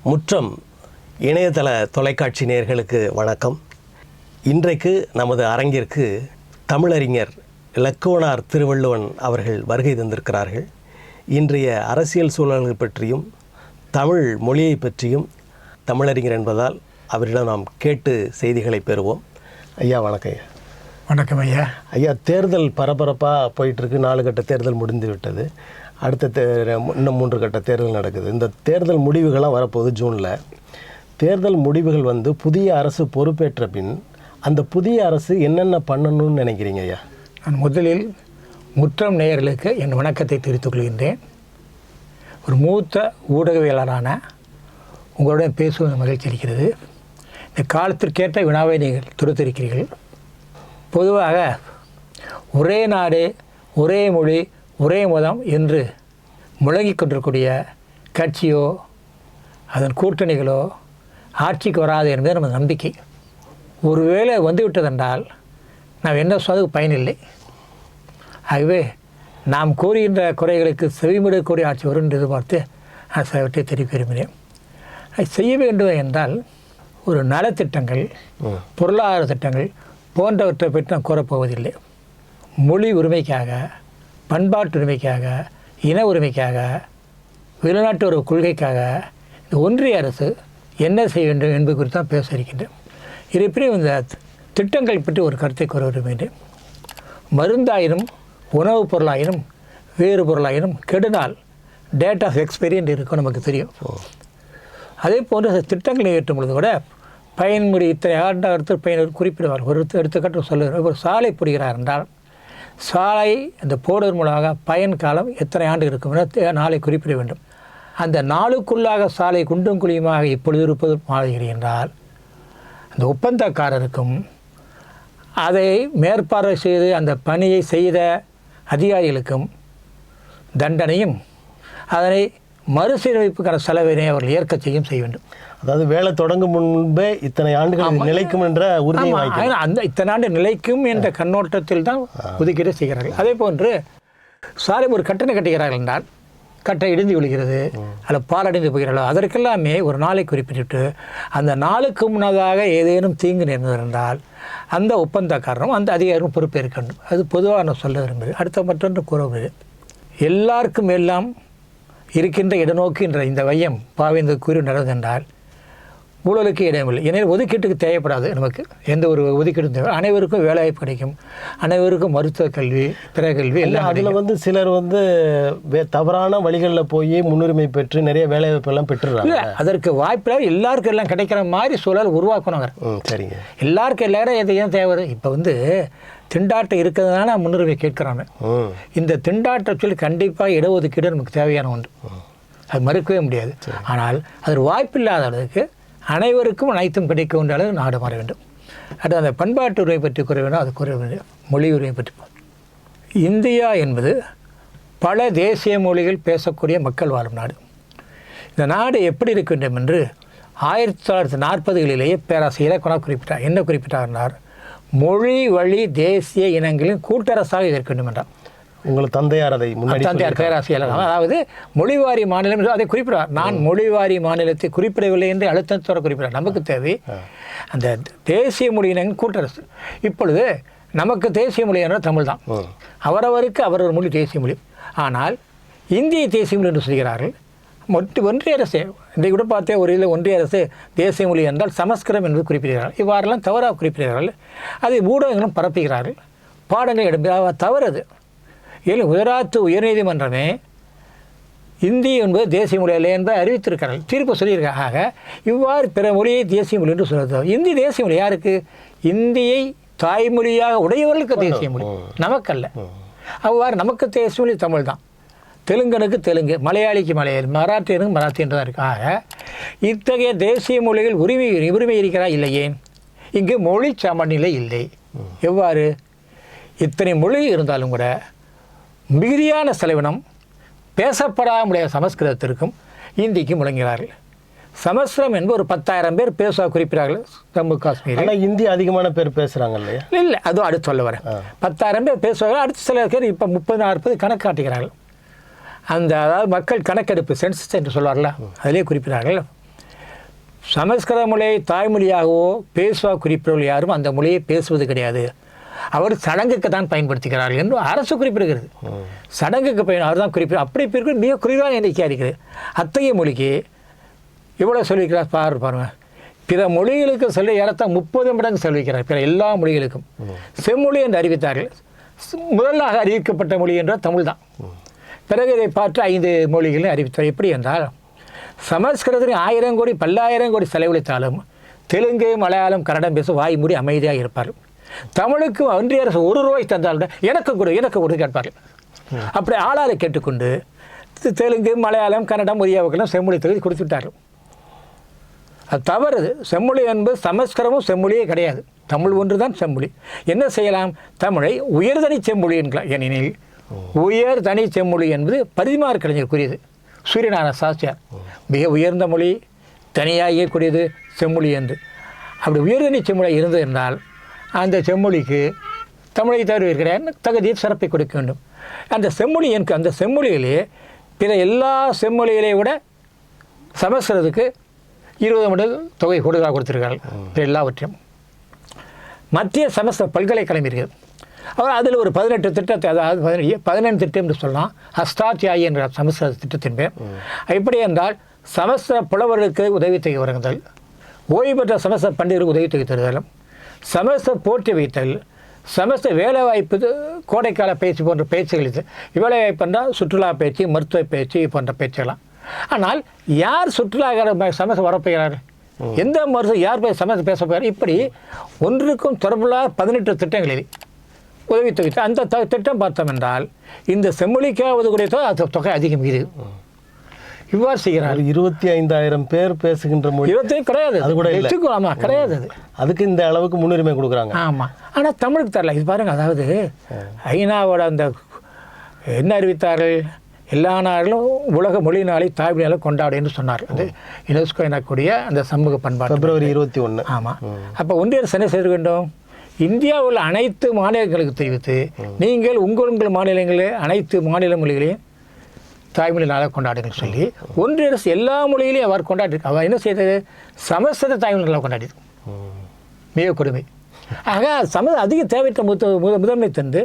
முற்றம் இணையதள தொலைக்காட்சி நேயர்களுக்கு வணக்கம். இன்றைக்கு நமது அரங்கிற்கு தமிழறிஞர் இலக்குவனார் திருவள்ளுவன் அவர்கள் வருகை தந்திருக்கிறார்கள். இன்றைய அரசியல் சூழல்கள் பற்றியும் தமிழ் மொழியை பற்றியும் தமிழறிஞர் என்பதால் அவரிடம் நாம் கேட்டு செய்திகளை பெறுவோம். ஐயா வணக்கம். ஐயா வணக்கம். ஐயா ஐயா தேர்தல் பரபரப்பாக போயிட்டுருக்கு. 4 கட்ட தேர்தல் முடிந்து விட்டது. அடுத்த இன்னும் 3 கட்ட தேர்தல் நடக்குது. இந்த தேர்தல் முடிவுகள்லாம் வரப்போகுது ஜூனில். தேர்தல் முடிவுகள் புதிய அரசு பொறுப்பேற்ற பின் அந்த புதிய அரசு என்னென்ன பண்ணணும்னு நினைக்கிறீங்க ஐயா? நான் முதலில் முற்றம் நேயர்களுக்கு என் வணக்கத்தை தெரிவித்துக் கொள்கின்றேன். ஒரு மூத்த ஊடகவியலாளரான உங்களுடன் பேசுவது மகிழ்ச்சி அளிக்கிறது. இந்த காலத்திற்கேற்ற வினாவை நீங்கள் தொடுத்திருக்கிறீர்கள். பொதுவாக ஒரே நாடு, ஒரே மொழி, ஒரே மதம் என்று முழங்கிக் கொண்டிருக்கூடிய கட்சியோ அதன் கூட்டணிகளோ ஆட்சிக்கு வராது என்பது நமது நம்பிக்கை. ஒருவேளை வந்துவிட்டதென்றால் நாம் என்ன சொல்வதற்கு பயனில்லை. ஆகவே நாம் கூறுகின்ற குறைகளுக்கு செவிமடுக்கக்கூடிய ஆட்சி வரும் என்று எதிர்பார்த்து நான் சிலவற்றை தெரிவிக்க விரும்பினேன். செய்ய வேண்டும் என்றால் ஒரு நலத்திட்டங்கள், பொருளாதார திட்டங்கள் போன்றவற்றை பற்றி நான் கூறப்போவதில்லை. மொழி உரிமைக்காக, பண்பாட்டு உரிமைக்காக, இன உரிமைக்காக, வெளிநாட்டு ஒரு கொள்கைக்காக இந்த ஒன்றிய அரசு என்ன செய்ய வேண்டும் என்பது குறித்து தான் பேச இருக்கின்றேன். இருப்பினும் இந்த திட்டங்கள் பற்றி ஒரு கருத்தை கூற விரும்புகின்றேன். மருந்தாயினும் உணவுப் பொருளாயினும் வேறு பொருளாயினும் கெடுநாள் டேட் ஆஃப் எக்ஸ்பைரி என்று இருக்கும், நமக்கு தெரியும். அதே போன்று திட்டங்களை ஏற்றும் பொழுது கூட பயன்முறை இத்தனை ஆண்டு பயனர் குறிப்பிடுவார். ஒரு எடுத்துக்காட்டு சொல்லுவார். ஒரு சாலை புரிகிறார் என்றால் சாலை அந்த போடுவதன் மூலமாக பயன் காலம் எத்தனை ஆண்டு இருக்கும் என நாளை குறிப்பிட வேண்டும். அந்த நாளுக்குள்ளாக சாலை குண்டும் குழியுமாக இப்பொழுது இருப்பது மாதிரி என்றால் அந்த ஒப்பந்தக்காரருக்கும் அதை மேற்பார்வை செய்து அந்த பணியை செய்த அதிகாரிகளுக்கும் தண்டனையும் அதனை மறுசீரமைப்புக்கான செலவினை அவர்கள் ஏற்க செய்ய வேண்டும். அதாவது வேலை தொடங்கும் முன்பே இத்தனை ஆண்டுகள் நிலைக்கும் என்ற உறுதி அந்த இத்தனை ஆண்டு நிலைக்கும் என்ற கண்ணோட்டத்தில் தான் ஒதுக்கீடு செய்கிறார்கள். அதே போன்று சாலை ஒரு கட்டணம் கட்டுகிறார்கள் என்றால் கட்டை இடிந்து விழுகிறது அல்ல பாலடைந்து போகிறார்களோ அதற்கெல்லாமே ஒரு நாளை குறிப்பிட்டு அந்த நாளுக்கு முன்னதாக ஏதேனும் தீங்கு நேர்ந்தால் அந்த ஒப்பந்தக்காரரும் அந்த அதிகாரியும் பொறுப்பேற்க வேண்டும். அது பொதுவாக நான் சொல்ல விரும்புகிறேன். அடுத்த மற்றொன்று கூறுவது, எல்லாருக்கும் எல்லாம் இருக்கின்ற இடநோக்கு என்ற இந்த வையம் பாவேந்து கூறி நடந்தென்றால் ஊழலுக்கு இடமில்லை. எனவே ஒதுக்கீட்டுக்கு தேவைப்படாது. நமக்கு எந்த ஒரு ஒதுக்கீடும் தேவை. அனைவருக்கும் வேலைவாய்ப்பு கிடைக்கும், அனைவருக்கும் மருத்துவ கல்வி, பிற கல்வி எல்லாம். அதில் சிலர் தவறான வழிகளில் போய் முன்னுரிமை பெற்று நிறைய வேலைவாய்ப்பு எல்லாம் பெற்றுறாங்க. அதற்கு வாய்ப்பு எல்லாருக்கும் எல்லாம் கிடைக்கிற மாதிரி சூழல் உருவாக்கணும். சரிங்க. எல்லாருக்கும் எல்லாரும் எதையும் தேவை. இப்போ திண்டாட்டம் இருக்கிறதுனால முன்னுரிமை கேட்குறாங்க. இந்த திண்டாட்டத்தில் கண்டிப்பாக இடஒதுக்கீடு நமக்கு தேவையான ஒன்று, அது மறுக்கவே முடியாது. ஆனால் அது வாய்ப்பு இல்லாத அளவுக்கு அனைவருக்கும் அனைத்தும் கிடைக்க வேண்டிய அளவு நாடு மாற வேண்டும். அது அந்த பண்பாட்டு உரிமை பற்றி கூற வேண்டும், அது கூற வேண்டும். மொழி உரிமை பற்றி. இந்தியா என்பது பல தேசிய மொழிகள் பேசக்கூடிய மக்கள் வாழும் நாடு. இந்த நாடு எப்படி இருக்க வேண்டும் என்று 1940களிலேயே பேராசிரியர் இலக்குவனார் குறிப்பிட்டார். என்ன குறிப்பிட்டார்? மொழி வழி தேசிய இனங்களின் கூட்டரசாக இருக்க வேண்டும் என்றார். உங்கள் தந்தையார் அதை தந்தையார் பேராசிரியர். அதாவது மொழிவாரி மாநிலம் அதை குறிப்பிடுவார். நான் மொழிவாரி மாநிலத்தை குறிப்பிடவில்லை என்று அழுத்தத்தோடு குறிப்பிடார். நமக்கு தேவை அந்த தேசிய மொழியினரின் கூட்டரசு. இப்பொழுது நமக்கு தேசிய மொழி என்ற தமிழ் தான். அவரவருக்கு அவரவர் மொழி தேசிய மொழி. ஆனால் இந்திய தேசிய மொழி என்று சொல்கிறார்கள். ஒன்றிய அரசு இன்றைக்கு கூட பார்த்தே ஒரு இதில் ஒன்றிய அரசு தேசிய மொழி என்றால் சமஸ்கிருதம் என்று குறிப்பிடுகிறார்கள். இவ்வாறெல்லாம் தவறாக குறிப்பிடுகிறார்கள். அதை ஊடகங்களும் பரப்புகிறார்கள். பாடங்கள் எடுப்ப தவறது. ஏன் குஜராத் உயர்நீதிமன்றமே இந்தி என்பது தேசிய மொழி இல்லை என்பதை அறிவித்திருக்கிறார்கள், தீர்ப்பு சொல்லியிருக்காங்க. ஆக இவ்வாறு பிற மொழியை தேசிய மொழி என்று சொல்கிறது. இந்தி தேசிய மொழி யாருக்கு? இந்தியை தாய்மொழியாக உடையவர்களுக்கு தேசிய மொழி, நமக்கல்ல. அவ்வாறு நமக்கு தேசிய மொழி தமிழ் தான். தெலுங்கனுக்கு தெலுங்கு, மலையாளிக்கு மலையாளி, மராட்டியனுக்கு மராத்தி என்று தான் இருக்கு. ஆக இத்தகைய தேசிய மொழிகள் உரிமை இருக்கிறா இல்லை? ஏன் இங்கு மொழி சமநிலை இல்லை? எவ்வாறு? இத்தனை மொழி இருந்தாலும் கூட மிகுதியான செலவினம் பேசப்படாத முடியாத சமஸ்கிருதத்திற்கும் இந்திக்கும் முழங்குகிறார்கள். சமஸ்கிருதம் என்பது ஒரு 10,000 பேர் பேச குறிப்பிட்டார்கள் ஜம்மு காஷ்மீர். இந்தி அதிகமான பேர் பேசுகிறாங்க இல்லையா? இல்லை, அதுவும் அடுத்து சொல்ல வரேன். 10,000 பேர் பேசுவார்கள். அடுத்த சில பேர் இப்போ 30-40 கணக்கு காட்டுகிறார்கள். அந்த அதாவது மக்கள் கணக்கெடுப்பு சென்சஸ் என்று சொல்வார்கள், அதிலே குறிப்பிட்டார்கள். சமஸ்கிருத மொழியை தாய்மொழியாகவோ பேசுவா குறிப்பிடவர்கள் யாரும் அந்த மொழியை பேசுவது கிடையாது. அவர் சடங்குக்கு தான் பயன்படுத்துகிறார்கள் என்று அரசு குறிப்பிடுகிறது. சடங்குக்கு அவர் தான் குறிப்பிட அப்படி இருக்கிற மிக குறைவான எண்ணிக்கையாக இருக்கிறது. அத்தகைய மொழிக்கு எவ்வளோ சொல்லியிருக்கிறார் பாருங்க. பிற மொழிகளுக்கு சொல்லி ஏறத்தான் 30 மடங்கு சொல்லியிருக்கிறார் பிற எல்லா மொழிகளுக்கும். செம்மொழி என்று அறிவித்தார்கள். முதலாக அறிவிக்கப்பட்ட மொழி என்றால் தமிழ் தான். பிறகு இதை பார்த்து 5 மொழிகளையும் அறிவித்தார். எப்படி என்றால் சமஸ்கிருதத்தில் 1000 கோடி 10,000 கோடி செலவழித்தாலும் தெலுங்கு மலையாளம் கன்னடம் பேச வாய் மூடி அமைதியாக இருப்பார். தமிழுக்கு ஒன்றிய அரசு 1 ரூபாய் தந்தாலும் எனக்கு கொடு கேட்பார்கள். அப்படி ஆளாளை கேட்டுக்கொண்டு தெலுங்கு மலையாளம் கன்னடம் ஒரியாவுக்கெல்லாம் செம்மொழி தொகுதி கொடுத்துவிட்டார்கள். அது தவறு. செம்மொழி என்பது சமஸ்கிருதமும் செம்மொழியே கிடையாது. தமிழ் ஒன்று தான் செம்மொழி. என்ன செய்யலாம்? தமிழை உயர்தனி செம்மொழி என்கலாம். ஏனெனில் உயர் தனி செம்மொழி என்பது பரிதிமார் கலைஞர் கூறியது. சூரியநாராயண சாஸ்திரியார் மிக உயர்ந்த மொழி தனியாக இயக்கூடியது செம்மொழி என்று. அப்படி உயர்தனி செம்மொழி இருந்தது என்றால் அந்த செம்மொழிக்கு தமிழை தவிர இருக்கிற தகுதியை சிறப்பை கொடுக்க வேண்டும். அந்த செம்மொழி எனக்கு அந்த செம்மொழியிலே பிற எல்லா செம்மொழிகளை விட சமஸ்கிருதத்துக்கு 20 மடங்கு தொகை கூடுதலாக கொடுத்திருக்கார்கள். பிற எல்லாவற்றையும் மத்திய சமஸ்கிருத பல்கலைக்கழகம் இருக்கிறது. அவர் அதில் ஒரு 18 திட்டத்தை, அதாவது 15 திட்டம் என்று சொல்லலாம். அஷ்டாத்தியாயி என்ற சமஸ்கிருத திட்டத்தின் பேர். எப்படி என்றால் சமஸ்கிருத புலவர்களுக்கு உதவித்தொகை வழங்குதல், ஓய்வு பெற்ற சமஸ்கிருத பண்டிதர்களுக்கு உதவித்தொகை தருதலும், சமஸ்கிருத போற்றி வைத்தல், சமஸ்கிருத வேலைவாய்ப்பு, கோடைக்கால பயிற்சி போன்ற பயிற்சிகள். இது வேலைவாய்ப்பு என்றால் சுற்றுலா பயிற்சி, மருத்துவ பயிற்சி போன்ற பயிற்சிகளாம். ஆனால் யார் சுற்றுலா சமஸ்கிருதம் வரப்போகிறார், எந்த மருத்துவம் யார் சமஸ்கிருதம் பேச போகிறார், இப்படி ஒன்றுக்கும் தொடர்புள்ள 18 திட்டங்களில் உதவித்தொகை. அந்த திட்டம் பார்த்தோம் என்றால் இந்த செம்மொழிக்காவது கூட தொகை அதிகம். இது இவ்வாறு செய்கிறார். 25,000 பேர் பேசுகின்ற மொழி 25 கிடையாது. அது கூட ஆமாம் கிடையாது. அதுக்கு இந்த அளவுக்கு முன்னுரிமை கொடுக்குறாங்க. ஆமாம். ஆனால் தமிழுக்கு தரல. இது பாருங்கள், அதாவது ஐநாவோட அந்த என்ன அறிவித்தார்கள், எல்லா நாடுகளும் உலக மொழி நாளை தாய்மொழி நாளை கொண்டாடு என்று சொன்னார். அது யுனெஸ்கோ எனக்கூடிய அந்த சமூக பண்பாடு February 21. ஆமாம். அப்போ ஒன்றிய அரசு என்ன செய்ய வேண்டும்? இந்தியாவில் அனைத்து மாநிலங்களுக்கு தெரிவித்து நீங்கள் உங்கள் மாநிலங்களில் அனைத்து மாநில மொழிகளையும் தாய்மொழி நாளாக கொண்டாடுங்கள் சொல்லி ஒன்றிய அரசு எல்லா மொழிகளையும் அவர் கொண்டாடி. அவர் என்ன செய்தது? சமஸ்கிருத தாய்மொழி நாளாக கொண்டாடியது. மிக கொடுமை. ஆக அதிக தேவையற்ற முதன்மை தந்து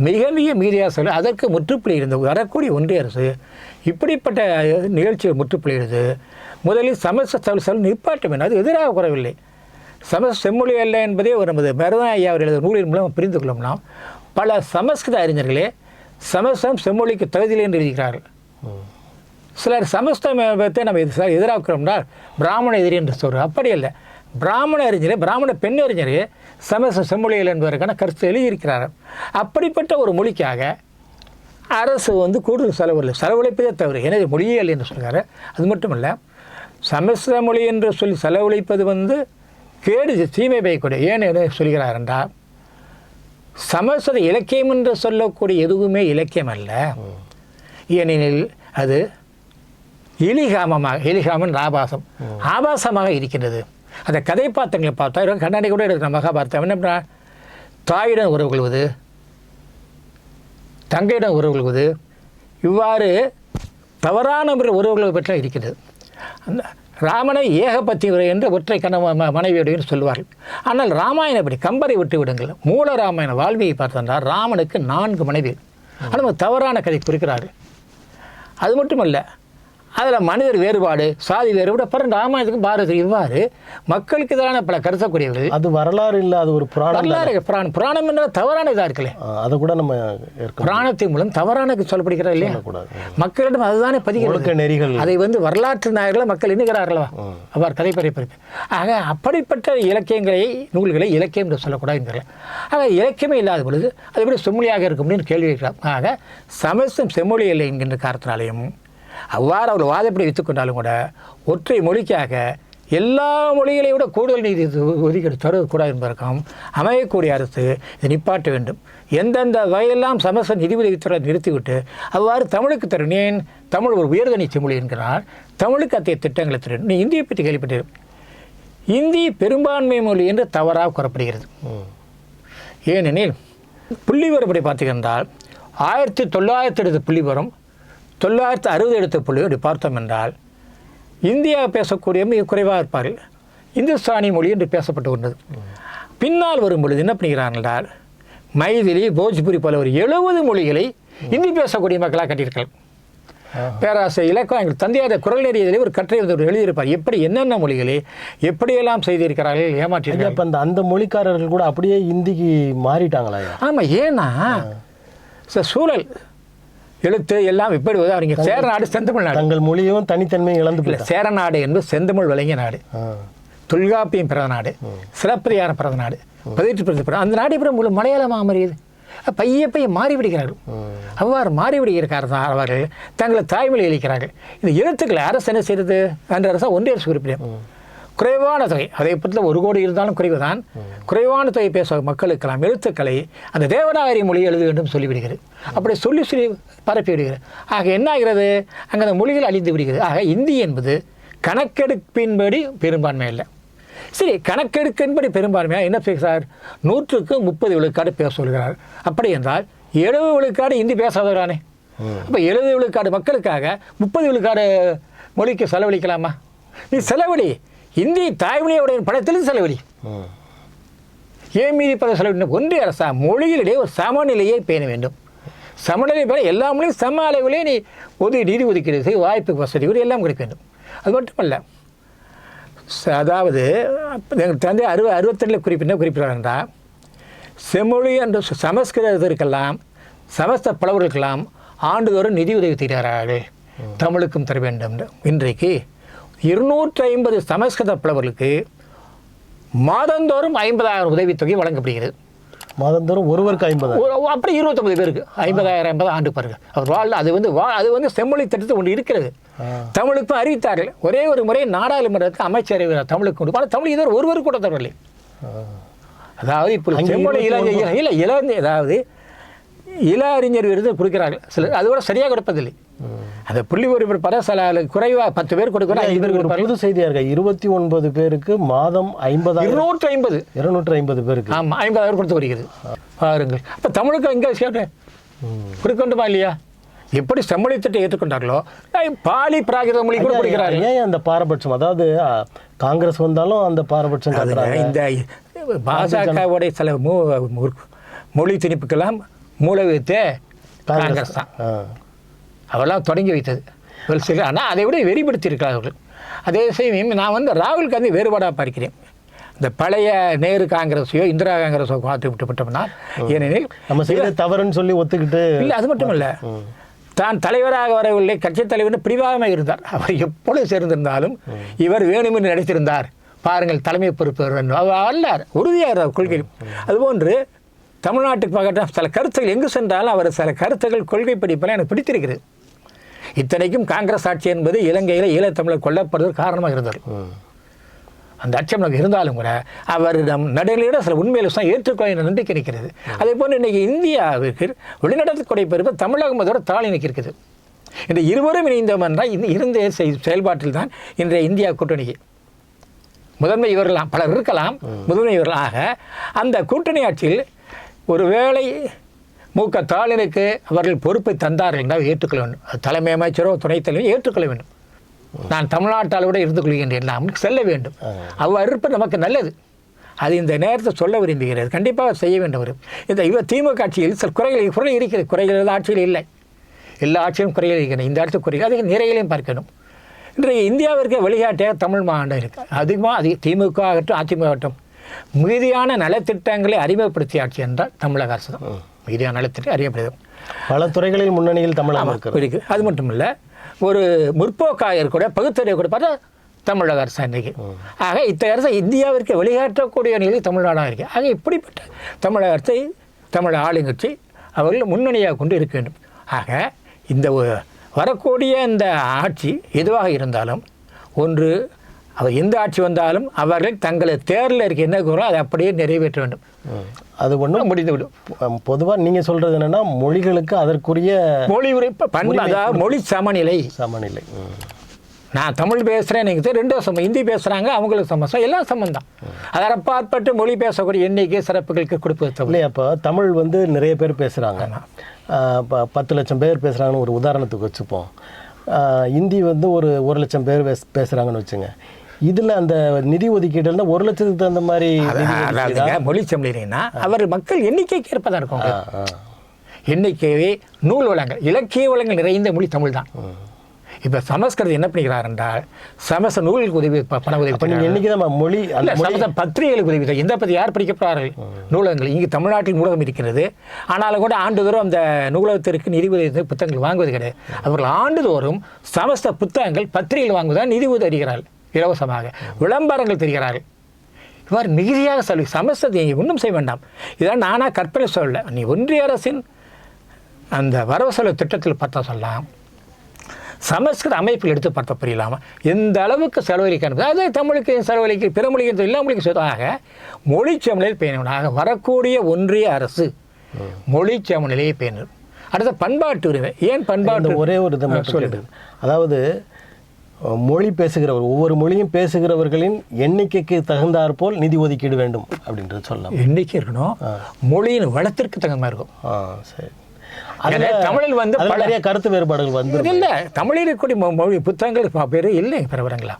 மிக மிக மீதியாக சொல்ல அதற்கு முற்றுப்புள்ளி இருந்தது. வரக்கூடிய ஒன்றிய அரசு இப்படிப்பட்ட நிகழ்ச்சியை முற்றுப்புள்ளிடுது. முதலில் சமஸ்கிருத சொல் நிப்பாட்ட வேண்டும். அது எதிராக கூறவில்லை. செம்மொழி அல்ல என்பதே ஒரு நமது மருதன் ஐயா அவர் எழுத நூலின் மூலம் புரிந்து கொள்ளலாம். பல சமஸ்கிருத அறிஞர்களே சமஸ்கிருதம் செம்மொழிக்கு தகுதியில் என்று எழுதுகிறார்கள். சிலர் சமஸ்கிருதத்தை நம்ம எதிராக்கிறோம்னா பிராமண எதிரி என்று சொல்கிறோம். அப்படி இல்லை. பிராமண அறிஞரே, பிராமண பெண் அறிஞரே சமஸ்கிருத செம்மொழிகள் என்பதற்கான கருத்து எழுதியிருக்கிறார். அப்படிப்பட்ட ஒரு மொழிக்காக அரசு கூடுதல் செலவழிப்பதே தவறு. எனவே மொழியியல் என்று சொல்கிறார். அது மட்டும் இல்லை, சமஸ்கிருத மொழி என்று சொல்லி செலவழிப்பது கேடு, தீமை பயக்கூடிய. ஏன் என்ன சொல்கிறார் என்றால் சமஸ்கிருத இலக்கியம் என்று சொல்லக்கூடிய எதுவுமே இலக்கியம் அல்ல. ஏனெனில் அது எலிகாமன் ஆபாசமாக இருக்கின்றது. அந்த கதை பாத்திரங்களை பார்த்தா கண்ணாடி கூட இருக்கிற மகாபாரதம் என்ன, தாயிடம் உறவு கொள்வது, தங்கையிடம் உறவு கொள்வது, இவ்வாறு தவறான உறவுகளை பற்றி இருக்கிறது. அந்த ராமனை ஏகபத்தி உரை என்று ஒற்றை மனைவியுடைய சொல்லுவார்கள். ஆனால் ராமாயணம் எப்படி? கம்பரை விட்டு விடுங்கள். மூல ராமாயண வாழ்வியை பார்த்தென்றால் ராமனுக்கு 4 மனைவி. ஆனால் தவறான கதை குறிக்கிறார்கள். அது மட்டுமல்ல, அதில் மனிதர் வேறுபாடு, சாதி வேறுபாடு, அப்புறம் ராமாயணத்துக்கும் பாரதி இவ்வாறு மக்களுக்கு எதிரான பல கருத்தக்கூடியவர்கள். அது வரலாறு இல்லை, அது ஒரு வரலாறு. புராணம் என்ற தவறான இதாக இருக்கல. அதை கூட நம்ம புராணத்தின் மூலம் தவறான சொல்லப்படுகிறது இல்லையா? மக்களிடம் அதுதானே பதிகிறது நெறிகள். அதை வரலாற்று நாயர்களை மக்கள் எண்ணுகிறார்களா? அவ்வாறு கதைப்பறிப்பது. ஆக அப்படிப்பட்ட இலக்கியங்களை, நூல்களை இலக்கியம் என்று சொல்லக்கூடாது. ஆக இலக்கியமே இல்லாத பொழுது அது எப்படி செம்மொழியாக இருக்கும் அப்படின்னு கேள்வி கேட்கலாம். ஆக சமஸ்கிருதம் செம்மொழி இல்லை என்கின்ற காரணத்தினாலையும் அவ்வாறு அவர் வாதப்படி வைத்துக்கொண்டாலும் கூட ஒற்றை மொழிக்காக எல்லா மொழிகளை விட கூடுதல் நீதி ஒதுக்கீடு தரக்கூடாது என்பதற்கும் அமையக்கூடிய அரசு இதை நிப்பாட்ட வேண்டும். எந்தெந்த வகையெல்லாம் சமஸ்கிருத நிதி உதவித்துறை நிறுத்திவிட்டு அவ்வாறு தமிழுக்கு தரும். ஏன் தமிழ் ஒரு உயர்தனி செம்மொழி என்கிறார், தமிழுக்கு அத்தகைய திட்டங்களை தரும். நீ இந்தியை பற்றி கேள்விப்பட்டு, இந்தி பெரும்பான்மை மொழி என்று தவறாக கூறப்படுகிறது. ஏனெனில் புள்ளி விவரப்படி பார்த்தீங்கன்றால் 1900 எடுத்த புள்ளி விவரம், 960 எடுத்த புள்ளி அப்படி பார்த்தோம் என்றால் இந்தியா பேசக்கூடிய மிக குறைவாக இருப்பார்கள். இந்துஸ்தானி மொழி என்று பேசப்பட்டு கொண்டது. பின்னால் வரும் பொழுது என்ன பண்ணுகிறார்கள் என்றால் மைதிலி, போஜ்புரி போல ஒரு 70 மொழிகளை இந்தி பேசக்கூடிய மக்களாக கட்டியிருக்கிறார்கள். பேராசிரியர் இலக்கம் எங்கள் தந்தையாத குரல் நெறியதிலே ஒரு கட்டுரை வந்து எழுதியிருப்பார். எப்படி என்னென்ன மொழிகளை எப்படியெல்லாம் செய்திருக்கிறார்கள், ஏமாற்றிருக்காங்க. இப்போ அந்த மொழிக்காரர்கள் கூட அப்படியே இந்திக்கு மாறிட்டாங்களா? ஆமாம், ஏன்னா சூழல் எழுத்து எல்லாம் எப்படி அவங்க சேரநாடு செந்தமிழ் நாடு, தங்கள் மொழியும் தனித்தன்மையும் இழந்து சேரநாடு என்பது செந்தமிழ் விளங்கிய நாடு, தொல்காப்பியம் பிறந்த நாடு, சிலப்பதிகாரம் பிறந்த நாடு, பதினெட்டு பிறந்த அந்த நாடு எப்படி முழு மலையாளமாக மாறியது? பைய மாறிவிடுகிறார்கள். அவ்வாறு மாறிவிடுகிறார் அவர்கள் தங்களை தாய்மொழி அளிக்கிறார்கள். இந்த எழுத்துக்களை அரசு என்ன செய்கிறது? அன்ற அரசு ஒன்றிய அரசு குறிப்பிடும் குறைவான தொகை, அதை பற்றி 1 கோடி இருந்தாலும் குறைவுதான். குறைவான தொகை பேச மக்களுக்கெல்லாம் எழுத்துக்களை அந்த தேவநாகரி மொழி எழுத வேண்டும் சொல்லிவிடுகிறது. அப்படி சொல்லி பரப்பி விடுகிறது. ஆக என்ன ஆகிறது? அங்கே அந்த மொழிகள் அழிந்து விடுகிறது. ஆக இந்தி என்பது கணக்கெடுப்பின்படி பெரும்பான்மை இல்லை. சரி, கணக்கெடுக்கின்படி பெரும்பான்மையாக என்ன பேசுகிறார்? 100க்கு 30 விழுக்காடு பேச சொல்கிறார். அப்படி என்றால் 70 விழுக்காடு இந்தி பேசாதவரானே. அப்போ 70 விழுக்காடு மக்களுக்காக 30 விழுக்காடு மொழிக்கு செலவழிக்கலாமா? நீ செலவழி, இந்தி தாய்மொழியோடைய படத்திலும் செலவழி. ஏன் மீறி பல செலவழி? ஒன்றிய அரசா மொழிகளிடையே ஒரு சமநிலையை பேண வேண்டும். சமநிலை பேண எல்லா மொழியும் சம அளவிலே நீ நிதி ஒதுக்கீடு செய்ய வாய்ப்பு வசதி எல்லாம் கொடுக்க வேண்டும். அது மட்டுமல்ல, அதாவது எங்கள் தந்தை 62 குறிப்பிட்டார்ன்றா செம்மொழி என்று சமஸ்கிருதத்திற்கெல்லாம் சமஸ்த புலவர்களுக்கெல்லாம் ஆண்டுதோறும் நிதி உதவி தருகிறார்கள். தமிழுக்கும் தர வேண்டும். இன்றைக்கு 250 சமஸ்கிருத புலவர்களுக்கு மாதந்தோறும் 50,000 உதவித்தொகை வழங்கப்படுகிறது. மாதந்தோறும் ஒருவருக்கு 50,000, அப்படி 29 பேருக்கு 50,000 ஆண்டு பாருங்க. அவர் அது வந்து செம்மொழி திட்டத்தை ஒன்று இருக்கிறது. தமிழுக்கும் அறிவித்தார்கள். ஒரே ஒரு முறை நாடாளுமன்றத்துக்கு அமைச்சர் தமிழுக்கு கொடுப்பாங்க. தமிழ் இதுவரை ஒருவருக்கு கூட தரவில்லை. அதாவது இப்போ செம்மொழி அதாவது இள அறிஞர் விருது கொடுக்கிறார்கள் சிலர், அது கூட சரியாக கொடுப்பதில்லை. அந்த புள்ளி ஒரு பரசல குறைவாக 10 பேர் கொடுக்குறாங்க, 5 பேர் கொடுப்பாங்க. புது செய்தியாக இருக்கா? 29 பேருக்கு மாதம் 50,000, 250 பேருக்கு ஆமாம் 50,000 கொடுத்து வருகிறது பாருங்கள். அப்போ தமிழுக்கு எங்கே கேட்டேன் கொடுக்கணுமா இல்லையா? எப்படி செம்மொழி திட்டம் ஏற்றுக்கொண்டார்களோ பாலி பிராகிருத மொழி கூட கொடுக்கிறார்கள். ஏன் அந்த பாரபட்சம்? அதாவது காங்கிரஸ் வந்தாலும் அந்த பாரபட்சம். இந்த பாஜகவுடைய சில மொழி திணிப்புக்கெல்லாம் மூளை வைத்தே காங்கிரஸ் தான். அவெல்லாம் தொடங்கி வைத்தது. ஆனால் அதை விட வெறிப்படுத்தியிருக்கிறார்கள். அதே சமயம் நான் வந்து ராகுல் காந்தி வேறுபாடாக பார்க்கிறேன். இந்த பழைய நேரு காங்கிரஸையோ இந்திரா காங்கிரஸோ பார்த்து விட்டுவிட்டோம்னா, ஏனெனில் நம்ம செய்த தவறுன்னு சொல்லி ஒத்துக்கிட்டு இல்லை. அது மட்டும் இல்லை, தான் தலைவராக வரவில்லை, கட்சித் தலைவர்னு பிடிவாதமாக இருந்தார். அவர் எப்பொழுது சேர்ந்திருந்தாலும் இவர் வேணுமென்று நடித்திருந்தார். பாருங்கள், தலைமை பொறுப்பு அல்லார், உறுதியாக கொள்கை. அதுபோன்று தமிழ்நாட்டுக்கு பக்கத்தில் சில கருத்துக்கள் எங்கு சென்றாலும் அவர் சில கருத்துக்கள் கொள்கை படிப்பெல்லாம் எனக்கு பிடித்திருக்கிறது. இத்தனைக்கும் காங்கிரஸ் ஆட்சி என்பது இலங்கையில் ஈழத்தமிழர் கொல்லப்படுவதற்கு காரணமாக இருந்தார். அந்த அச்சம் நமக்கு இருந்தாலும் கூட அவரிடம் நடுநிலையோட சில உண்மையில ஏற்றுக்கொள்ள என்ற நம்பிக்கை இருக்கிறது. அதே போன்று இன்றைக்கி இந்தியாவிற்கு வெளிநடத்தக்கூடிய பெருமை தமிழகம் அதோட தாளி நிற்கிறது. இந்த இருவரும் இணைந்தோம் என்றால் இருந்த செயல்பாட்டில் தான் இன்றைய இந்தியா கூட்டணிக்கு முதன்மை இவர்களாம், பலர் இருக்கலாம், முதன்மை இவர்களாக அந்த கூட்டணி ஆட்சியில் ஒருவேளை மு.க. ஸ்டாலினுக்கு அவர்கள் பொறுப்பை தந்தார்கள் என்றால் ஏற்றுக்கொள்ள வேண்டும். தலைமை அமைச்சரோ துணைத் தலைவரோ ஏற்றுக்கொள்ள வேண்டும். நான் தமிழ்நாட்டால் கூட இருந்து கொள்கின்றேன், நாம் செல்ல வேண்டும். அவ்வாறு இருப்பது நமக்கு நல்லது. அது இந்த நேரத்தை சொல்ல விரும்புகிறது. கண்டிப்பாக செய்ய வேண்டும். இந்த திமுக ஆட்சியில் சில குறைகள் இருக்கிறது. குறைகள் ஆட்சியில் இல்லை, எல்லா ஆட்சியிலும் குறைகள் இருக்கிறது. இந்த ஆட்சி குறைகள் அதை நிறைகளையும் பார்க்கணும். இன்றைக்கு இந்தியாவிற்கு வழிகாட்டியாக தமிழ் மாநிலம் இருக்குது. அதிகமாக திமுக ஆகட்டும் அதிமுக ஆகட்டும் மீதியான நலத்திட்டங்களை அறிமுகப்படுத்திய ஆட்சி என்றால் தமிழக அரசு தான். மீதியான நலத்திட்டம் அறிமுகப்படுத்தும். பல துறைகளில் முன்னணியில் தமிழகம் இருக்குது. அது மட்டும் இல்லை, ஒரு முற்போக்காக கூட பகுத்தறிவு கூட பார்த்தா தமிழக அரசு இன்றைக்கு. ஆக இத்தகைய அரசு இந்தியாவிற்கு வழிகாட்டக்கூடிய நிலையில் தமிழ்நாடாக இருக்குது. ஆக இப்படிப்பட்ட தமிழக அரசை தமிழ் ஆளுங்கட்சி அவர்கள் முன்னணியாக கொண்டு இருக்க வேண்டும். ஆக இந்த வரக்கூடிய இந்த ஆட்சி எதுவாக இருந்தாலும் ஒன்று அவர் எந்த ஆட்சி வந்தாலும் அவர்கள் தங்களை தேர்தலில் இருக்க என்ன கூறோ அதை அப்படியே நிறைவேற்ற வேண்டும். அது ஒன்றும் முடிந்துவிடும். பொதுவாக நீங்கள் சொல்கிறது என்னென்னா மொழிகளுக்கு அதற்குரிய மொழி பண்பு, அதாவது மொழி சமநிலை. நான் தமிழ் பேசுகிறேன், நீங்கள் 2 சமம், ஹிந்தி பேசுகிறாங்க, அவங்களுக்கு சமம், எல்லாம் சமந்தான். அதை பார்ப்பட்டு மொழி பேசக்கூடிய எண்ணிக்கை சிறப்புகளுக்கு கொடுப்பது இல்லை. அப்போ தமிழ் வந்து நிறைய பேர் பேசுகிறாங்க. இப்போ 10 லட்சம் பேர் பேசுகிறாங்கன்னு ஒரு உதாரணத்துக்கு வச்சுப்போம். இந்தி வந்து ஒரு 1,00,000 பேர் பேசுகிறாங்கன்னு வச்சுங்க. இதில் அந்த நிதி ஒதுக்கீடு 1,00,000க்கு தகுந்த மாதிரி அதாவது மொழி செம்மொழினா அவர் மக்கள் எண்ணிக்கைக்கு ஏற்பதான் இருக்கும். எண்ணிக்கையே நூல் வளங்கள் இலக்கிய வளங்கள் நிறைந்த மொழி தமிழ் தான். இப்போ சமஸ்கிருதம் என்ன பண்ணிக்கிறார் என்றால் சமஸ்கிருத நூலுக்கு உதவி பண உதவி எண்ணிக்கை தான் மொழி சமஸ்கிருத பத்திரிகைகளுக்கு உதவி தான். எந்த பற்றி யார் படிக்கப்படுறார்கள் நூலகங்கள் இங்கே தமிழ்நாட்டில் நூலகம் இருக்கிறது. ஆனாலும் கூட ஆண்டுதோறும் அந்த நூலகத்திற்கு நிதி உதவி புத்தகங்கள் வாங்குவது கிடையாது. அவர்கள் ஆண்டுதோறும் சமஸ்கிருத புத்தகங்கள் பத்திரிகைகள் வாங்குவதால் நிதி உதவி தருகிறார்கள், இலவசமாக விளம்பரங்கள் தருகிறார்கள். இவ்வாறு மிகுதியாக சொல்லி சமஸ்கிருதத்தை ஒன்றும் செய்ய வேண்டாம். இதெல்லாம் நானாக கற்பனை சொல்லலை. நீ ஒன்றிய அரசின் அந்த வரவு செலவு திட்டத்தில் பார்த்தா சொல்லலாம், சமஸ்கிருத அமைப்பில் எடுத்து பார்த்த புரியலாமல் எந்த அளவுக்கு செலவழிக்க அதே தமிழுக்கு செலவழிக்க பிற மொழிக்கு எல்லா மொழிக்கு சொல்லாக மொழி சமநிலையை பேணுவனாக வரக்கூடிய ஒன்றிய அரசு மொழி சமநிலையை பேணும். அடுத்த பண்பாட்டு உரிமை. ஏன் பண்பாட்டு ஒரே ஒரு இதை சொல்லிட்டு, அதாவது மொழி பேசுகிறவர் ஒவ்வொரு மொழியும் பேசுகிறவர்களின் எண்ணிக்கைக்கு தகுந்தாற்போல் நிதி ஒதுக்கீடு வேண்டும் அப்படின்றது சொல்லலாம். எண்ணிக்கை இருக்கணும், மொழியின் வளத்திற்கு தகுந்த மாதிரி இருக்கும். சரி. தமிழில் வந்து நிறைய கருத்து வேறுபாடுகள் வந்து இல்லை. தமிழில் இருக்கக்கூடிய மொழி புத்தகங்கள் பேர் இல்லை பிரபலங்களா.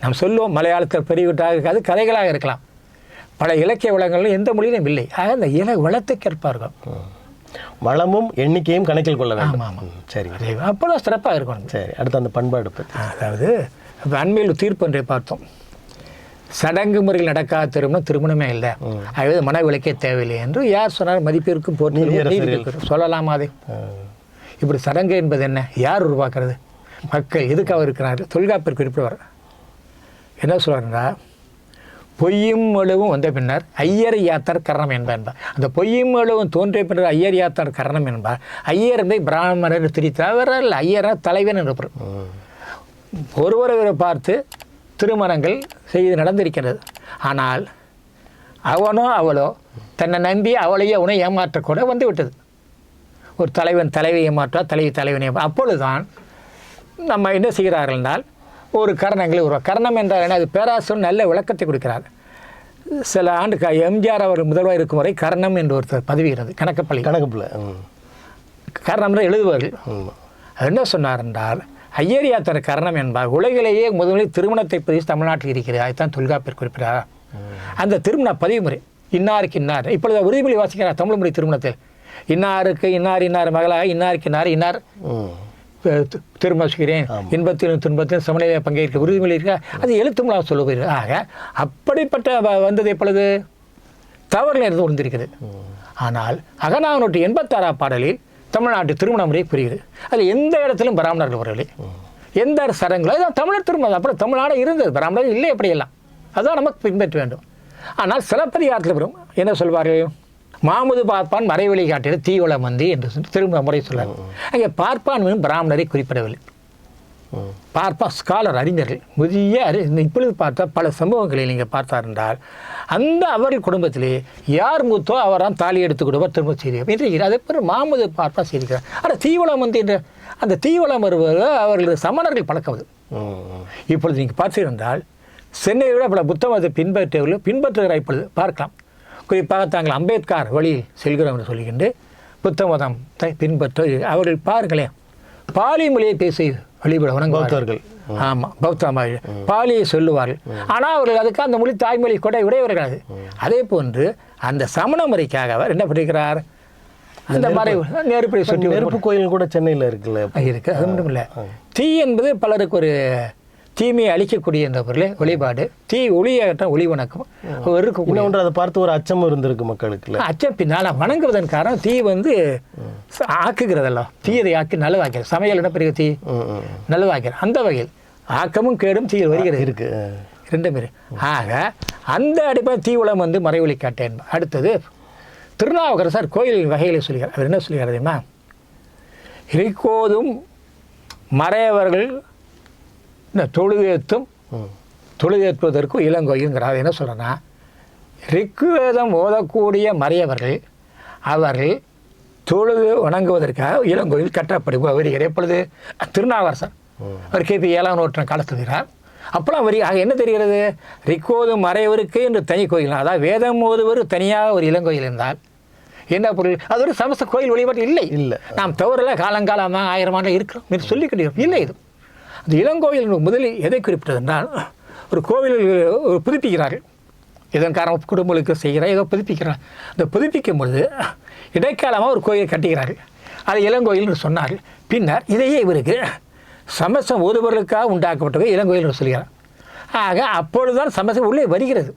நாம் சொல்லுவோம் மலையாளத்தில் பெரியவிட்டாக இருக்காது, கதைகளாக இருக்கலாம். பல இலக்கிய வளங்களும் எந்த மொழியிலும் இல்லை. ஆக அந்த இல வளத்துக்கு ஏற்பார்கள் வளமும் எண்ணிக்கையும் கணக்கில் கொள்ள வேண்டும். ஆமாம். சரி, அப்போதான் சிறப்பாக இருக்கணும். சரி, அடுத்து அந்த பண்பாடு பற்றி. அதாவது அண்மையில் தீர்ப்பு ஒன்றை பார்த்தோம். சடங்கு முறையில் நடக்காத திருமணம் திருமணமே இல்லை, அதாவது மன விளக்கே தேவையில்லை என்று யார் சொன்னார்? மதிப்பிற்கும் போட்டு சொல்லலாமா? அதை இப்படி சடங்கு என்பது என்ன, யார் உருவாக்குறது, மக்கள் எதுக்காக இருக்கிறார்? தொல்காப்பியர் குறிப்பிடுவார். என்ன சொல்கிறாருன்னா, பொய்யும் அழுவும் வந்த பின்னர் ஐயர் யாத்தர் கரணம் என்பார். அந்த பொய்யும் அழுவும் தோன்றிய பின்னர் ஐயர் யாத்தர் கரணம் என்பார். ஐயர் என்பதை பிராமணர் திரித்தவர் ஐயர் தலைவன் என்று ஒருவரை பார்த்து திருமணங்கள் செய்து நடந்திருக்கிறது. ஆனால் அவனோ அவளோ தன்னை நம்பி அவளையோ அவனை ஏமாற்றக்கூட வந்து விட்டது. ஒரு தலைவன் தலைவை ஏமாற்றா, தலைவி தலைவனை அப்பொழுதுதான் நம்ம என்ன செய்கிறார்கள் என்றால் ஒரு கரணங்களை கரணம் என்றால் என்ன? அது பேராசிரியர் நல்ல விளக்கத்தை கொடுக்கிறார். சில ஆண்டு எம்ஜிஆர் அவர் முதல்வர் இருக்கும் வரை கரணம் என்று ஒரு பதவி இருந்தது. கணக்குப்பள்ளி கரணம் எழுதுவார்கள். என்ன சொன்னார் என்றால், ஐயர் யாத்திரை கரணம் என்பார். உலகிலேயே முதலில் திருமணத்தை பதிவு தமிழ்நாட்டில் இருக்கிறது. அதுதான் தொல்காப்பியர் குறிப்பிட்டார். அந்த திருமண பதிவு முறை இன்னாருக்கு இன்னார். இப்பொழுது உறுதிமொழி வாசிக்கிறார் தமிழ் மொழி திருமணத்தில். இன்னாருக்கு இன்னார் இன்னார் மகளாக இன்னாருக்கு இன்னார் இன்னார் திருமணம் செய்கிறேன், இன்பத்திலும் துன்பத்திலும் சமநிலையை பங்கேற்க உறுதிமொழி இருக்க. அது எழுத்துமொழியாக சொல்லுவீர்கள். ஆக அப்படிப்பட்ட வந்தது எப்பொழுது தவறுகள் இருந்து உணர்ந்திருக்கிறது. ஆனால் அகநானூற்று 86 பாடலில் தமிழ்நாட்டு திருமண முறை புரியுது. அதில் எந்த இடத்திலும் பிராமணர்கள் வரவில்லை, எந்த சடங்குகளோ அதுதான் தமிழர் திருமணம். அப்புறம் தமிழ்நாடு இருந்தது, பிராமணர்கள் இல்லை எப்படியெல்லாம். அதுதான் நமக்கு பின்பற்ற வேண்டும். ஆனால் சிலப்பதிகாரத்தில் வரும் என்ன சொல்வார்கள்? மாமுது பார்ப்பான் மறைவெளி காட்டிட தீவள மந்தி என்று திருமண முறை சொல்லார். அங்கே பார்ப்பான் பிராமணரை குறிப்பிடவில்லை. பார்ப்பா ஸ்காலர் அறிஞர்கள் முதிய இப்பொழுது பார்த்தா பல சம்பவங்களை நீங்கள் பார்த்தார் என்றால் அந்த அவர்கள் குடும்பத்திலே யார் மூத்தோ அவரால் தாலி எடுத்து கொடுப்பார் திரும்ப செய்திருக்கிறார். அதே போல் மாமுது பார்ப்பா செய்திருக்கிறார். ஆனால் தீவளம் வந்து என்ற அந்த தீவளம் வருவது அவர்களது சமணர்கள் பழக்கவது. இப்பொழுது நீங்கள் பார்த்திருந்தால் சென்னையை விட பல புத்த மதத்தை பின்பற்றுகிற இப்பொழுது பார்க்கலாம். குறிப்பாக தாங்கள் அம்பேத்கர் வழியில் செல்கிறோம் என்று சொல்லுகின்ற புத்த மதத்தை பின்பற்ற அவர்கள் பாருங்களேன், பாலி மொழியை பேசி வழிபட வணங்குவார்கள். ஆமாம், பௌத்த மொழி பாலியை சொல்லுவார்கள். ஆனால் அவர்கள் அதுக்கு அந்த மொழி தாய்மொழி கூட உடையவர்களாது. அதே போன்று அந்த சமண முறைக்காக அவர் என்ன பண்ணுகிறார்? அந்த மாதிரி நெருப்பை சுற்றி நெருப்பு கோயில் கூட சென்னையில் இருக்குல்ல இருக்கு. அது மட்டும் இல்லை, தீ என்பது பலருக்கு ஒரு தீமையை அழிக்கக்கூடிய என்ற பொருளே வழிபாடு. தீ ஒளியாகட்டும் ஒளி வணக்கம் இருக்கக்கூடிய ஒன்று. அதை பார்த்து ஒரு அச்சம் இருந்திருக்கு மக்களுக்கு. அச்சம் பின்னால் வணங்குவதன் காரணம் தீ வந்து ஆக்குகிறதெல்லாம். தீயதை ஆக்கி நல்லதாக்கிறது. சமையல் என்ன பெரிய தீ நல்லதாக்கிறது. அந்த வகையில் ஆக்கமும் கேடும் தீ வருகிறது இருக்கு ரெண்டு பேர். ஆக அந்த அடிப்படை தீவளம் வந்து மறைவழி காட்டேன். அடுத்தது திருநாவுக்கரசர் கோயில் வகைகளை சொல்கிறார். அவர் என்ன சொல்கிறார் தெரியுமா? இறைக்கோதும் மறையவர்கள் தொழுதேற்றுவதற்கும் இளங்கோயில்ங்கிறார். என்ன சொல்கிறேன்னா, ரிக்குவேதம் ஓதக்கூடிய மறையவர்கள் அவர்கள் தொழுது வணங்குவதற்காக இளங்கோயில் கட்டப்படுவார். எப்பொழுது? திருநாவுக்கரசர் அவர் கிபி 7ஆம் நூற்றாண்டு காலத்துகிறார். அப்போலாம் வரி ஆக என்ன தெரிகிறது? ரிக்கோதும் மறையவருக்கு என்று தனி கோயில், அதாவது வேதம் ஓதுவர் தனியாக ஒரு இளங்கோயில் இருந்தால் என்ன பொருள்? அது ஒரு சமஸ்த கோயில் வழிபாடு இல்லை. நாம் தவறில் காலங்காலமாக 1000 ஆண்டு இருக்கிறோம் என்று சொல்லிக்கிட்டோம். இல்லை, இது அந்த இளங்கோயில் முதலில் எதை குறிப்பிட்டது என்றால், ஒரு கோவில் புதுப்பிக்கிறார்கள், இதன் காரணம் குடும்பங்களுக்கு செய்கிற ஏதோ புதுப்பிக்கிறார். அந்த புதுப்பிக்கும் பொழுது இடைக்காலமாக ஒரு கோயில் கட்டுகிறார்கள், அதை இளங்கோயில் சொன்னார்கள். பின்னர் இதையே இவருக்கு சமஸ்தம் ஓதுபவர்களுக்காக உண்டாக்கப்பட்டவை இளங்கோயில் சொல்கிறார். ஆக அப்பொழுதுதான் சமஸ்தம் உள்ளே வருகிறது.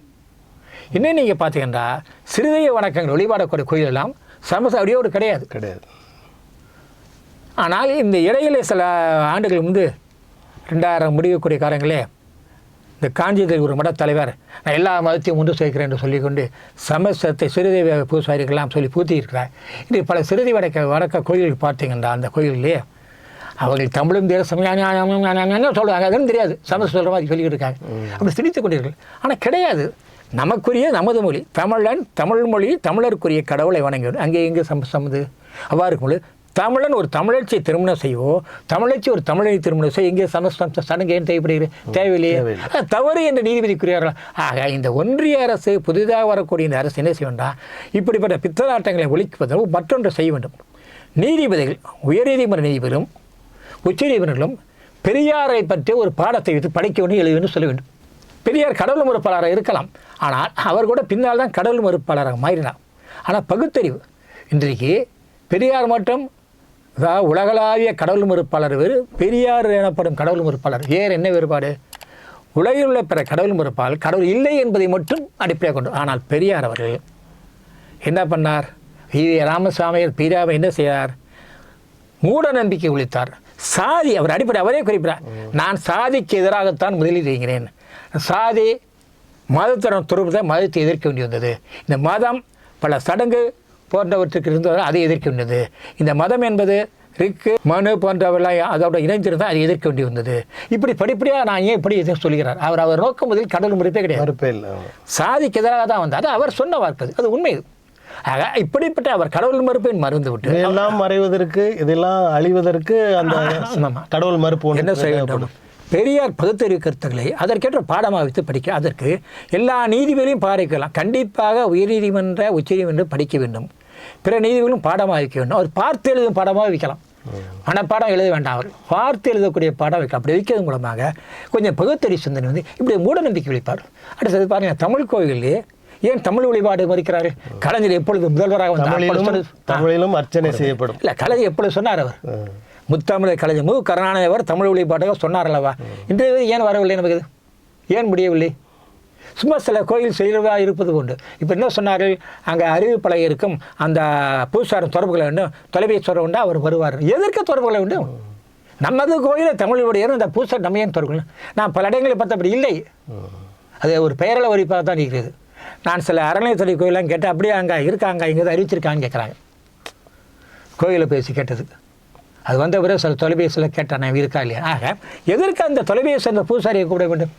இன்னும் நீங்கள் பார்த்தீங்கன்னா சிறுதெய்வ வணக்கங்கள் வழிபாடக்கூடிய கோயில் எல்லாம் சமஸ்தம் அடியோடு கிடையாது. ஆனால் இந்த இடையிலே சில ஆண்டுகள் முன்பு 2000 முடியக்கூடிய காலங்களே இந்த காஞ்சியில் ஒரு மட தலைவர், நான் எல்லா மதத்தையும் ஒன்று சேர்க்கிறேன் என்று சொல்லிக்கொண்டு சமஸ்தத்தை சிறுதெய்வ பூசாரிகள்லாம் சொல்லி பூத்தி இருக்கிறார். இது பல சிறுதெய்வ வணக்க கோயில்கள் பார்த்தீங்கன்னா அந்த கோயிலே அவர்கள் தமிழும் தெரியாது, சொல்லுவாங்க, அதுவும் தெரியாது, சமஸ்த சொல்கிற மாதிரி சொல்லிக்கிட்டு இருக்காங்க. அப்படி திணித்து கொண்டீர்கள். ஆனால் கிடையாது, நமக்குரிய நமது மொழி தமிழன், தமிழ் மொழி தமிழருக்குரிய கடவுளை வணங்கிவிடும். அங்கே எங்கே சமது அவ்வாறு இருக்கும்போது தமிழன் ஒரு தமிழச்சியை திருமணம் செய்வோம், தமிழச்சி ஒரு தமிழை திருமணம் செய்ய எங்கே சமஸ்தம் சடங்கு ஏன் தேவைப்படுகிறது? தேவையில்லையே, தவறு என்று நீதிபதி கூறுகிறார்கள். ஆக இந்த ஒன்றிய அரசு புதிதாக வரக்கூடிய இந்த அரசு என்ன செய்ய வேண்டாம், இப்படிப்பட்ட பித்தலாட்டங்களை ஒழிப்பதும் மற்றொன்று செய்ய வேண்டும். நீதிபதிகள், உயர்நீதிமன்ற நீதிபதிகளும் உச்சநீதிமன்றங்களும் பெரியாரை பற்றி ஒரு பாடத்தை வைத்து படிக்க வேண்டும், எழுத வேண்டும், சொல்ல வேண்டும். பெரியார் கடவுள் மறுப்பாளராக இருக்கலாம், ஆனால் அவர் கூட பின்னால் தான் கடவுள் மறுப்பாளராக மாறினார். ஆனால் பகுத்தறிவு இன்றைக்கு பெரியார் மட்டும் உலகளாவிய கடவுள் மறுப்பாளர் வேறு, பெரியார் எனப்படும் கடவுள் மறுப்பாளர் வேறு. என்ன வேறுபாடு? உலகில் உள்ள பிற கடவுள் மறுப்பாளர் கடவுள் இல்லை என்பதை மட்டும் அடிப்படையாக கொண்டு. ஆனால் பெரியார் அவர்கள் என்ன பண்ணார்? ராமசாமியார் பெரியார் என்ன செய்தார்? மூட நம்பிக்கை ஒழித்தார். சாதி அவர் அடிப்படை அவரே குறிப்பிட்டார், நான் சாதிக்கு எதிராகத்தான் முதலில் செய்கிறேன். சாதி மதத்திடம் தொடர்பு மதத்தை எதிர்க்க வேண்டி வந்தது. இந்த மதம் பல சடங்கு போன்றவற்றுக்கு இருந்தது, அதை எதிர்க்க வேண்டியது. இந்த மதம் என்பது ரிக்கு மனு போன்றவர்களாக அதோட இணைந்திருந்தால் அதை எதிர்க்க வேண்டி வந்தது. இப்படி படிப்படியாக நான் ஏன் இப்படி எதுவும் சொல்கிறார்? அவர் நோக்கம் முதலில் கடவுள் மறுப்பே கிடையாது, சாதிக்கு எதிராக தான் வந்தார். அது அவர் சொன்ன வார்த்தை, அது உண்மை. ஆக இப்படிப்பட்ட அவர் கடவுள் மறுப்பை மறந்து விட்டு இதெல்லாம் மறைவதற்கு, இதெல்லாம் அழிவதற்கு அந்த கடவுள் மறுப்பு என்ன செய்ய வேண்டும்? பெரியார் பகுத்தறிவு கருத்துக்களை அதற்கேற்ற பாடமாக வைத்து படிக்க, அதற்கு எல்லா நீதிபதிகளையும் பாதிக்கலாம். கண்டிப்பாக உயர்நீதிமன்ற உச்சநீதிமன்றம் படிக்க வேண்டும், பிற நீதிபதிகளும் பாடமாக வைக்க வேண்டும். அவர் பார்த்து எழுதும் பாடமாக வைக்கலாம், மனப்பாடம் எழுத வேண்டாம், அவர் பார்த்து எழுதக்கூடிய பாடம் வைக்கலாம். அப்படி வைக்கிறது மூலமாக கொஞ்சம் பகுத்தறிவு சிந்தனை வந்து இப்படி மூட நம்பிக்கை வைப்பார். அடுத்தது பாருங்கள், தமிழ் கோயிலே ஏன் தமிழ் வழிபாடு மறுக்கிறார்கள்? கலைஞர் எப்பொழுது முதல்வராக வந்தார்? தமிழிலும் அர்ச்சனை செய்யப்படும். இல்லை, கலைஞர் எப்பொழுது சொன்னார்? அவர் முத்தமிழை கலைஞர் மு கருணாநிதி அவர் தமிழ் வழிபாட்டாக சொன்னார் அல்லவா? இன்றைய ஏன் வரவில்லை? நமக்கு ஏன் முடியவில்லை? சும்மா சில கோயில் செய்கிறதாக இருப்பது உண்டு. இப்போ என்ன சொன்னார்கள்? அங்கே அறிவிப்பலகை இருக்கும், அந்த பூசாரம் தொடர்புகளை வேண்டும், தொலைபேசி தொடர்பு உண்டு, அவர் வருவார். எதற்கு தொடர்புகளை வேண்டும்? நமது கோயிலை தமிழுடைய இந்த பூசார் நம்ம ஏன் தொடர்பு? நான் பல இடங்களில் பார்த்தபடி இல்லை, அது ஒரு பெயரில் வரிப்பாக தான் இருக்கிறது. நான் சில அறநிலையத்துறை கோயிலாம் கேட்டால் அப்படியே அங்கே இருக்காங்க, இங்கே அறிவிச்சிருக்கான்னு கேட்குறாங்க. கோயிலை பேசி கேட்டதுக்கு அது வந்த பிறகு சில தொலைபேசியில் கேட்டால் நான் இருக்கா இல்லையா? ஆக எதற்கு அந்த தொலைபேசி அந்த பூசாரியை கூப்பிட வேண்டும்?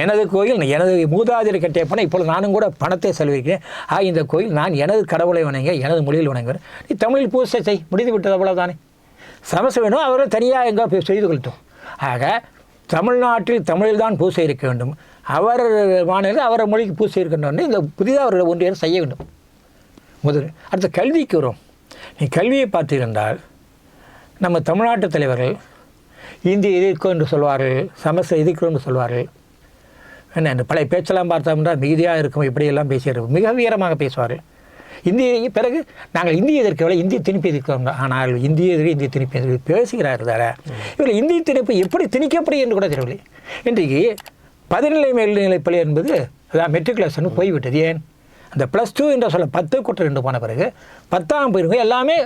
எனது கோயில் எனது மூதாதையர் கட்டிய பணம், இப்பொழுது நானும் கூட பணத்தை செலவழிக்கிறேன். இந்த கோயில் நான் எனது கடவுளை வணங்க, எனது மொழியில் வணங்குவேன். நீ தமிழில் பூசை செய், முடிந்து விட்டது, அவ்வளவுதானே. சமச வேணும், அவர்கள் தனியாக எங்கே செய்து கொள்ளட்டும். ஆக தமிழ்நாட்டில் தமிழில் தான் பூசை இருக்க வேண்டும், அவர் மாநிலம் அவர் மொழிக்கு பூசை இருக்கின்றன. இந்த புதிதாக அவர்கள் ஒன்றிய செய்ய வேண்டும். முதல் அடுத்த கல்விக்கு வரும். நீ கல்வியை பார்த்தீர்கள், நம்ம தமிழ்நாட்டு தலைவர்கள் இந்தி எதிர்க்கும் என்று சொல்வார்கள், சமஸ்த எதிர்க்கும் என்று சொல்வார்கள். என்ன இந்த பழைய பேச்செல்லாம் பார்த்தோம்னா மிகுதியாக இருக்கும், இப்படியெல்லாம் பேசியிருக்கும், மிக வீரமாக பேசுவார்கள். இந்திய பிறகு நாங்கள் இந்திய எதிர்க்கவில்லை, இந்திய திணிப்பு எதிர்க்கிறோம். ஆனால் இந்திய எதிர்க்கு இந்திய திணிப்பு எதிர்க்கு பேசுகிறார் தார. இவர் இந்திய திணிப்பு எப்படி திணிக்கப்படி என்று கூட தெரியவில்லை. இன்றைக்கு 17 மேல்நிலைப்பள்ளி என்பது அதான் மெட்ரிகுலேஷன் போய்விட்டது. ஏன்? அந்த +2 என்ற சொல்ல 10 கூட்ட 2 போன பிறகு 10ஆம் பிரிவு எல்லாமே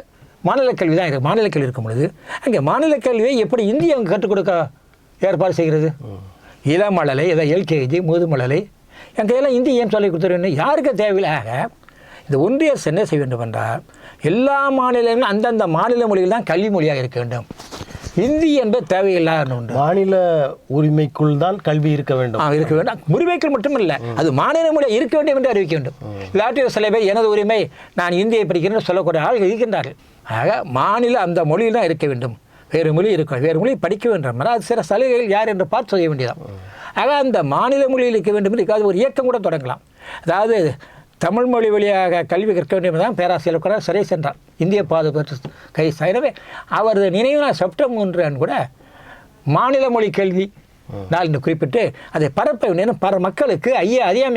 மாநில கல்வி தான் இருக்குது. மாநில கல்வி இருக்கும் பொழுது அங்கே மாநில கல்வியை எப்படி இந்திய அவங்க கற்றுக் கொடுக்க ஏற்பாடு செய்கிறது? இளமழலை, இதை எல்கேஜி, முதுமழலை, என் கையெல்லாம் இந்தி ஏன் சொல்லி கொடுத்துருவேன்? யாருக்கு தேவையில்லை? இந்த ஒன்றிய அரசு என்ன செய்ய வேண்டும் என்றால், எல்லா மாநிலங்களும் அந்தந்த மாநில மொழிகள் தான் கல்வி மொழியாக இருக்க வேண்டும். இந்தி என்பது தேவையில்லாத ஒன்று. மாநில உரிமைக்குள் தான் கல்வி இருக்க வேண்டும். இருக்க வேண்டும். உரிமைக்குள் மட்டும் இல்லை, அது மாநில மொழியாக இருக்க வேண்டும் என்று அறிவிக்க வேண்டும். இல்லாட்டி சில பேர் எனது உரிமை, நான் இந்தியை படிக்கிறேன்னு சொல்லக்கூடிய ஆள்கள் இருக்கின்றார்கள். ஆக மாநில அந்த மொழியில் தான் இருக்க வேண்டும், வேறு மொழி இருக்க, வேறு மொழி படிக்க வேண்டும். அது சில சலுகைகள் யார் என்று பார்த்து செய்ய வேண்டியதான். ஆக அந்த மாநில மொழியில் இருக்க வேண்டும் என்று அது ஒரு இயக்கம் கூட தொடங்கலாம். அதாவது தமிழ் மொழி வழியாக கல்வி கற்க வேண்டும் தான் பேராசிரியர் கூட சிறை சென்றார், இந்திய பாதுகாப்பு கை. எனவே அவரது நினைவு நாள் செப்டம்பர் 1 கூட மாநில மொழி கல்வி நாள் என்று குறிப்பிட்டு அதை பரப்ப வேண்டும். பல மக்களுக்கு ஐயா அறியாமை